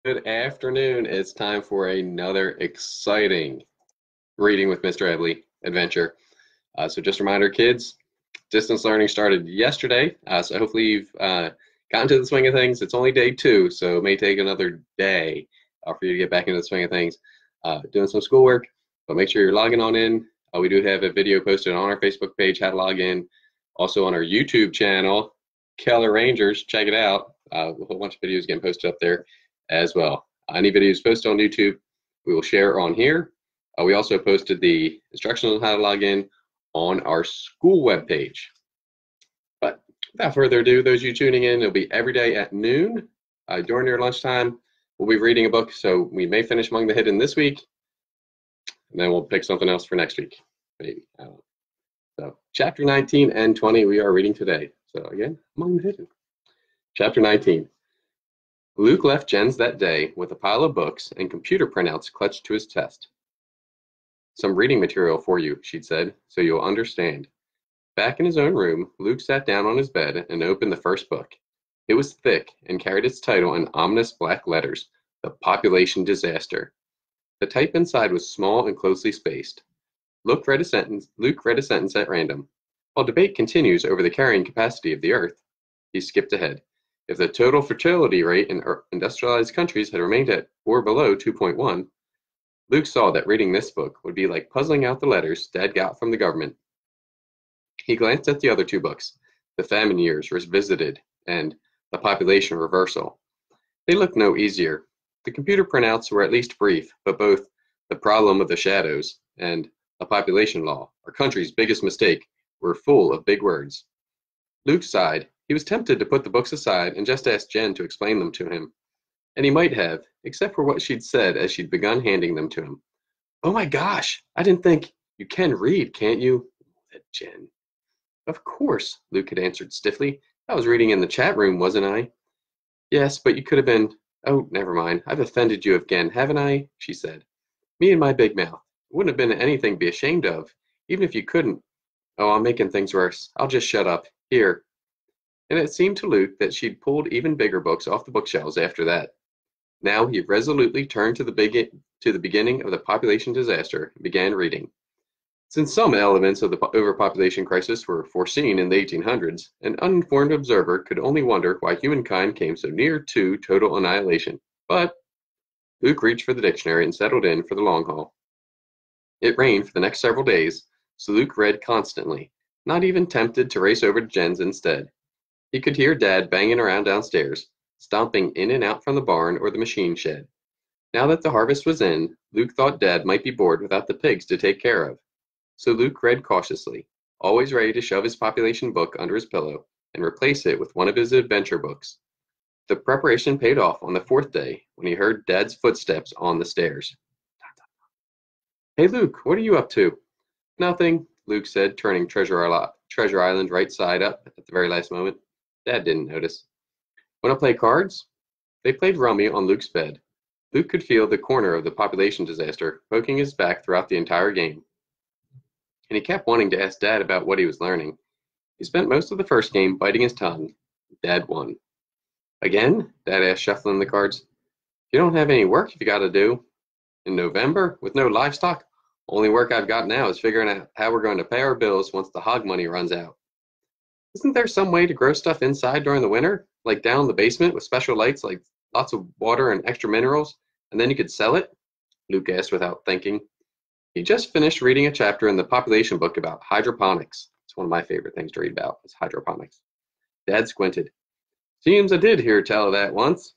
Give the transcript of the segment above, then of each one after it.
Good afternoon. It's time for another exciting reading with Mr. Eble adventure. So just a reminder, kids, distance learning started yesterday. So hopefully you've gotten to the swing of things. It's only day 2, so it may take another day for you to get back into the swing of things. Doing some schoolwork, but make sure you're logging on in. We do have a video posted on our Facebook page, how to log in. Also on our YouTube channel, Keller Rangers, check it out. A whole bunch of videos getting posted up there as well. Any videos posted on YouTube, we will share on here. We also posted the instructions on how to log in on our school webpage. But without further ado, those of you tuning in, it'll be every day at noon during your lunchtime. We'll be reading a book, so we may finish Among the Hidden this week, and then we'll pick something else for next week, maybe. I don't know. So chapter 19 and 20 we are reading today. So again, Among the Hidden. Chapter 19. Luke left Jen's that day with a pile of books and computer printouts clutched to his chest. Some reading material for you, she'd said, so you'll understand. Back in his own room, Luke sat down on his bed and opened the first book. It was thick and carried its title in ominous black letters, The Population Disaster. The type inside was small and closely spaced. Luke read a sentence at random. While debate continues over the carrying capacity of the Earth, he skipped ahead. If the total fertility rate in industrialized countries had remained at or below 2.1, Luke saw that reading this book would be like puzzling out the letters Dad got from the government. He glanced at the other 2 books, The Famine Years Revisited and The Population Reversal. They looked no easier. The computer printouts were at least brief, but both The Problem of the Shadows and The Population Law, our country's biggest mistake, were full of big words. Luke sighed. He was tempted to put the books aside and just ask Jen to explain them to him. And he might have, except for what she'd said as she'd begun handing them to him. Oh my gosh, I didn't think you can read, can't you? Said Jen. Of course, Luke had answered stiffly. I was reading in the chat room, wasn't I? Yes, but you could have been. Oh, never mind. I've offended you again, haven't I? She said. Me and my big mouth. It wouldn't have been anything to be ashamed of, even if you couldn't. Oh, I'm making things worse. I'll just shut up. Here. And it seemed to Luke that she'd pulled even bigger books off the bookshelves after that. Now he resolutely turned to the beginning of the population disaster and began reading. Since some elements of the overpopulation crisis were foreseen in the 1800s, an uninformed observer could only wonder why humankind came so near to total annihilation. But Luke reached for the dictionary and settled in for the long haul. It rained for the next several days, so Luke read constantly, not even tempted to race over to Jen's instead. He could hear Dad banging around downstairs, stomping in and out from the barn or the machine shed. Now that the harvest was in, Luke thought Dad might be bored without the pigs to take care of. So Luke read cautiously, always ready to shove his population book under his pillow and replace it with one of his adventure books. The preparation paid off on the 4th day when he heard Dad's footsteps on the stairs. Hey Luke, what are you up to? Nothing, Luke said, turning Treasure Island right side up at the very last moment. Dad didn't notice. Want to play cards? They played rummy on Luke's bed. Luke could feel the corner of the population disaster poking his back throughout the entire game. And he kept wanting to ask Dad about what he was learning. He spent most of the first game biting his tongue. Dad won. Again? Dad asked, shuffling the cards. You don't have any work you gotta do. In November? With no livestock? Only work I've got now is figuring out how we're going to pay our bills once the hog money runs out. Isn't there some way to grow stuff inside during the winter? Like down in the basement with special lights, like lots of water and extra minerals, and then you could sell it? Luke asked without thinking. He just finished reading a chapter in the population book about hydroponics. It's one of my favorite things to read about, is hydroponics. Dad squinted. Seems I did hear tell of that once.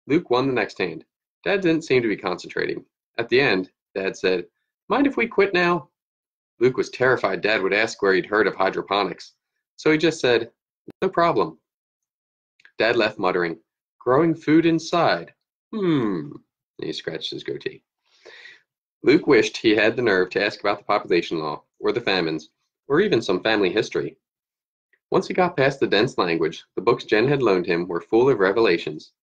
Luke won the next hand. Dad didn't seem to be concentrating. At the end, Dad said, Mind if we quit now? Luke was terrified Dad would ask where he'd heard of hydroponics, so he just said, No problem. Dad left muttering, Growing food inside. And he scratched his goatee. Luke wished he had the nerve to ask about the population law, or the famines, or even some family history. Once he got past the dense language, the books Jen had loaned him were full of revelations.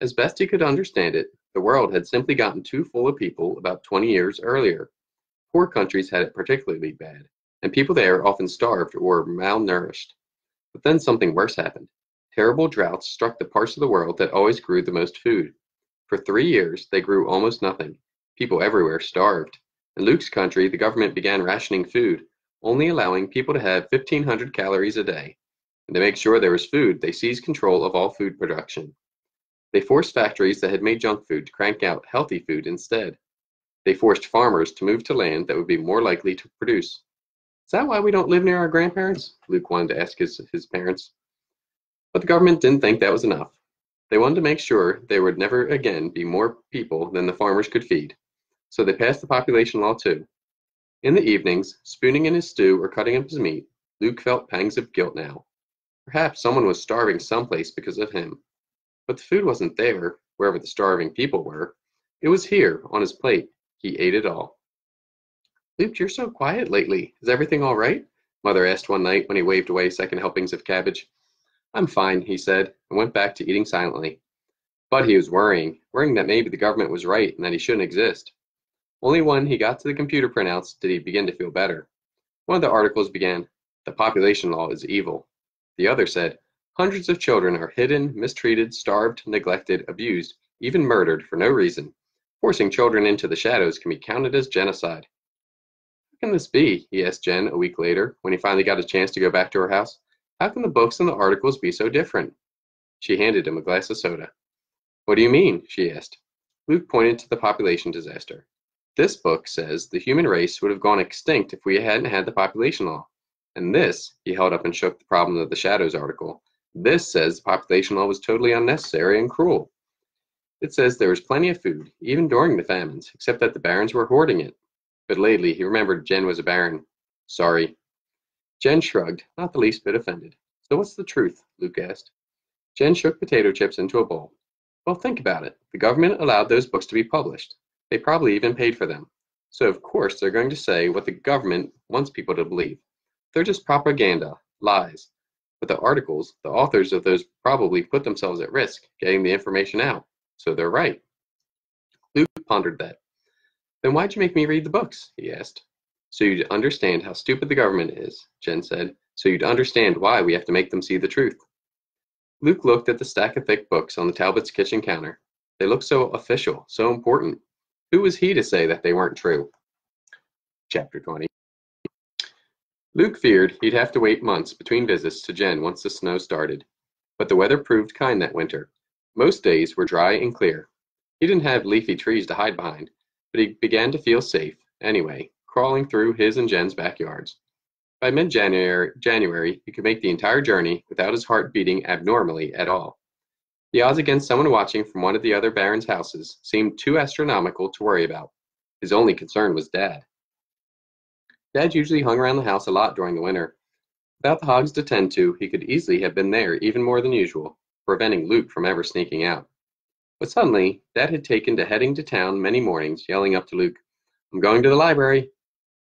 As best he could understand it, the world had simply gotten too full of people about 20 years earlier. Poor countries had it particularly bad, and people there often starved or malnourished. But then something worse happened. Terrible droughts struck the parts of the world that always grew the most food. For 3 years, they grew almost nothing. People everywhere starved. In Luke's country, the government began rationing food, only allowing people to have 1,500 calories a day. And to make sure there was food, they seized control of all food production. They forced factories that had made junk food to crank out healthy food instead. They forced farmers to move to land that would be more likely to produce. Is that why we don't live near our grandparents? Luke wanted to ask his parents. But the government didn't think that was enough. They wanted to make sure there would never again be more people than the farmers could feed. So they passed the population law too. In the evenings, spooning in his stew or cutting up his meat, Luke felt pangs of guilt now. Perhaps someone was starving someplace because of him. But the food wasn't there, wherever the starving people were. It was here, on his plate. He ate it all. Luke, you're so quiet lately. Is everything all right? Mother asked one night when he waved away second helpings of cabbage. I'm fine, he said, and went back to eating silently. But he was worrying that maybe the government was right and that he shouldn't exist. Only when he got to the computer printouts did he begin to feel better. One of the articles began, "The population law is evil." The other said, "Hundreds of children are hidden, mistreated, starved, neglected, abused, even murdered for no reason. Forcing children into the shadows can be counted as genocide." How can this be? He asked Jen a week later when he finally got a chance to go back to her house. How can the books and the articles be so different? She handed him a glass of soda. What do you mean? She asked. Luke pointed to the population disaster. This book says the human race would have gone extinct if we hadn't had the population law. And this, he held up and shook the problem of the shadows article, this says the population law was totally unnecessary and cruel. It says there was plenty of food, even during the famines, except that the barons were hoarding it. But lately, he remembered Jen was a baron. Sorry. Jen shrugged, not the least bit offended. So what's the truth? Luke asked. Jen shook potato chips into a bowl. Well, think about it. The government allowed those books to be published. They probably even paid for them. So of course they're going to say what the government wants people to believe. They're just propaganda, lies. But the articles, the authors of those probably put themselves at risk getting the information out. So they're right. Luke pondered that. Then why'd you make me read the books? He asked. So you'd understand how stupid the government is, Jen said. So you'd understand why we have to make them see the truth. Luke looked at the stack of thick books on the Talbots' kitchen counter. They looked so official, so important. Who was he to say that they weren't true? Chapter 20. Luke feared he'd have to wait months between visits to Jen once the snow started. But the weather proved kind that winter. Most days were dry and clear. He didn't have leafy trees to hide behind, but he began to feel safe, anyway, crawling through his and Jen's backyards. By mid-January, he could make the entire journey without his heart beating abnormally at all. The odds against someone watching from one of the other barons' houses seemed too astronomical to worry about. His only concern was Dad. Dad usually hung around the house a lot during the winter. Without the hogs to tend to, he could easily have been there even more than usual, preventing Luke from ever sneaking out. But suddenly, Dad had taken to heading to town many mornings, yelling up to Luke, "I'm going to the library.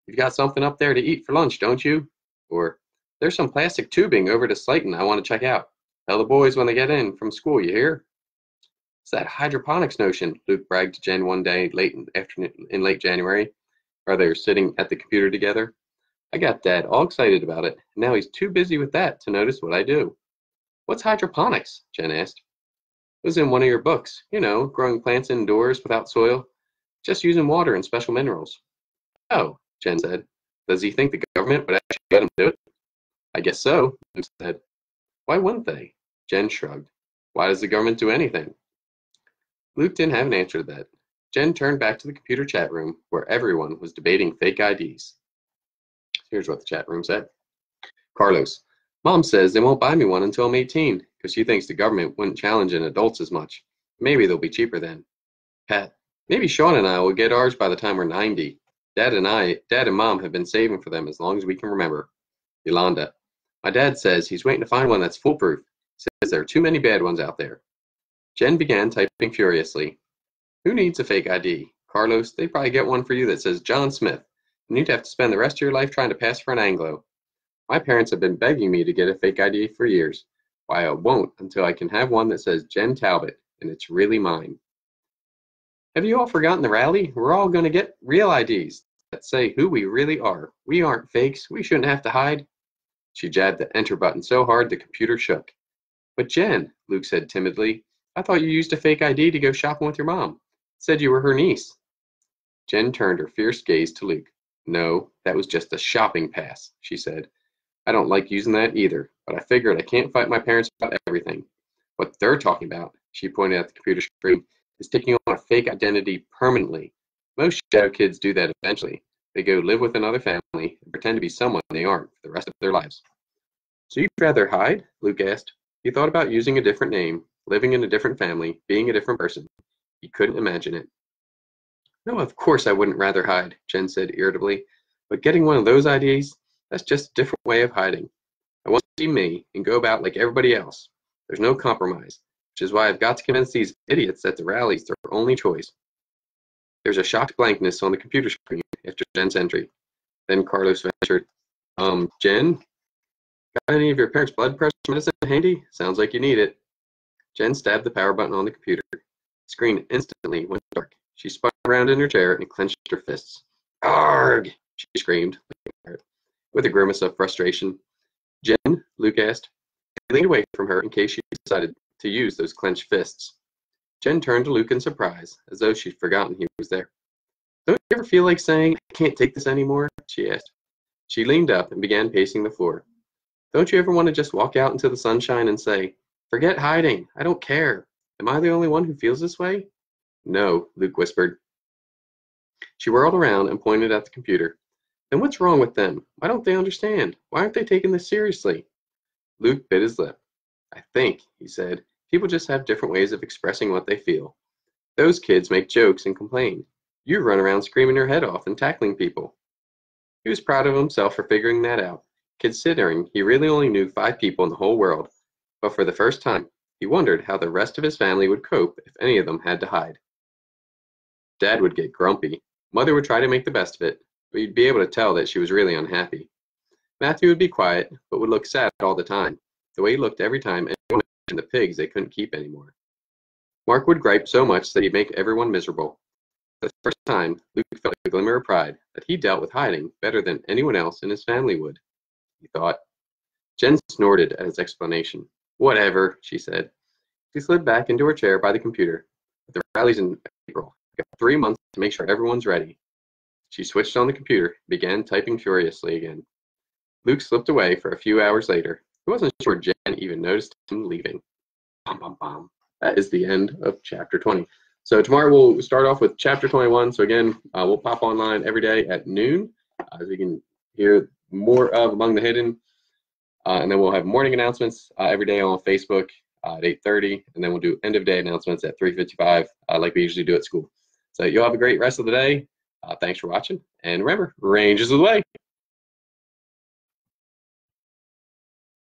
You've got something up there to eat for lunch, don't you?" Or, "There's some plastic tubing over to Slayton I want to check out. Tell the boys when they get in from school, you hear?" "It's that hydroponics notion," Luke bragged to Jen one day in late January, while they were sitting at the computer together. "I got Dad all excited about it, and now he's too busy with that to notice what I do." "What's hydroponics?" Jen asked. "It was in one of your books. You know, growing plants indoors without soil, just using water and special minerals." "Oh," Jen said. "Does he think the government would actually let him do it?" "I guess so," Luke said. "Why wouldn't they?" Jen shrugged. "Why does the government do anything?" Luke didn't have an answer to that. Jen turned back to the computer chat room where everyone was debating fake IDs. Here's what the chat room said. Carlos, "Mom says they won't buy me one until I'm 18 because she thinks the government wouldn't challenge in adults as much. Maybe they'll be cheaper then." Pat, "Maybe Sean and I will get ours by the time we're 90. Dad and Mom have been saving for them as long as we can remember." Yolanda, "My dad says he's waiting to find one that's foolproof. Says there are too many bad ones out there." Jen began typing furiously. "Who needs a fake ID? Carlos, they probably get one for you that says John Smith, and you'd have to spend the rest of your life trying to pass for an Anglo. My parents have been begging me to get a fake ID for years. Why, I won't until I can have one that says Jen Talbot, and it's really mine." "Have you all forgotten the rally? We're all going to get real IDs that say who we really are. We aren't fakes. We shouldn't have to hide." She jabbed the enter button so hard the computer shook. "But Jen," Luke said timidly, I thought you used a fake ID to go shopping with your mom. Said you were her niece. Jen turned her fierce gaze to Luke. No, that was just a shopping pass, she said. I don't like using that either, but I figured I can't fight my parents about everything. What they're talking about, she pointed at the computer screen, is taking on a fake identity permanently. Most shadow kids do that eventually. They go live with another family and pretend to be someone they aren't for the rest of their lives. So you'd rather hide? Luke asked. He thought about using a different name, living in a different family, being a different person. He couldn't imagine it. No, of course I wouldn't rather hide, Jen said irritably. But getting one of those IDs, that's just a different way of hiding. I want to be me and go about like everybody else. There's no compromise, which is why I've got to convince these idiots that the rally's their only choice. There's a shocked blankness on the computer screen after Jen's entry. Then Carlos ventured, Jen, got any of your parents' blood pressure medicine handy? Sounds like you need it. Jen stabbed the power button on the computer. The screen instantly went dark. She spun around in her chair and clenched her fists. Arg! She screamed, with a grimace of frustration. Jen? Luke asked. He leaned away from her in case she decided to use those clenched fists. Jen turned to Luke in surprise, as though she'd forgotten he was there. Don't you ever feel like saying, I can't take this anymore? She asked. She leaned up and began pacing the floor. Don't you ever want to just walk out into the sunshine and say, forget hiding, I don't care. Am I the only one who feels this way? No, Luke whispered. She whirled around and pointed at the computer. Then what's wrong with them? Why don't they understand? Why aren't they taking this seriously? Luke bit his lip. I think, he said, people just have different ways of expressing what they feel. Those kids make jokes and complain. You run around screaming your head off and tackling people. He was proud of himself for figuring that out, considering he really only knew 5 people in the whole world. But for the first time, he wondered how the rest of his family would cope if any of them had to hide. Dad would get grumpy. Mother would try to make the best of it, but you'd be able to tell that she was really unhappy. Matthew would be quiet, but would look sad all the time, the way he looked every time anyone mentioned the pigs they couldn't keep anymore. Mark would gripe so much that he'd make everyone miserable. For the first time, Luke felt a glimmer of pride that he dealt with hiding better than anyone else in his family would, he thought. Jen snorted at his explanation. Whatever, she said. She slid back into her chair by the computer. The rally's in April. Got 3 months to make sure everyone's ready. She switched on the computer and began typing furiously again. Luke slipped away for a few hours later. He wasn't sure Jen even noticed him leaving. Bum, bum, bum. That is the end of chapter 20. So tomorrow we'll start off with chapter 21. So again, we'll pop online every day at noon, as we can hear more of Among the Hidden. And then we'll have morning announcements every day on Facebook at 8:30, and then we'll do end of day announcements at 3:55, like we usually do at school. So you'll have a great rest of the day. Thanks for watching, and remember, range is the way.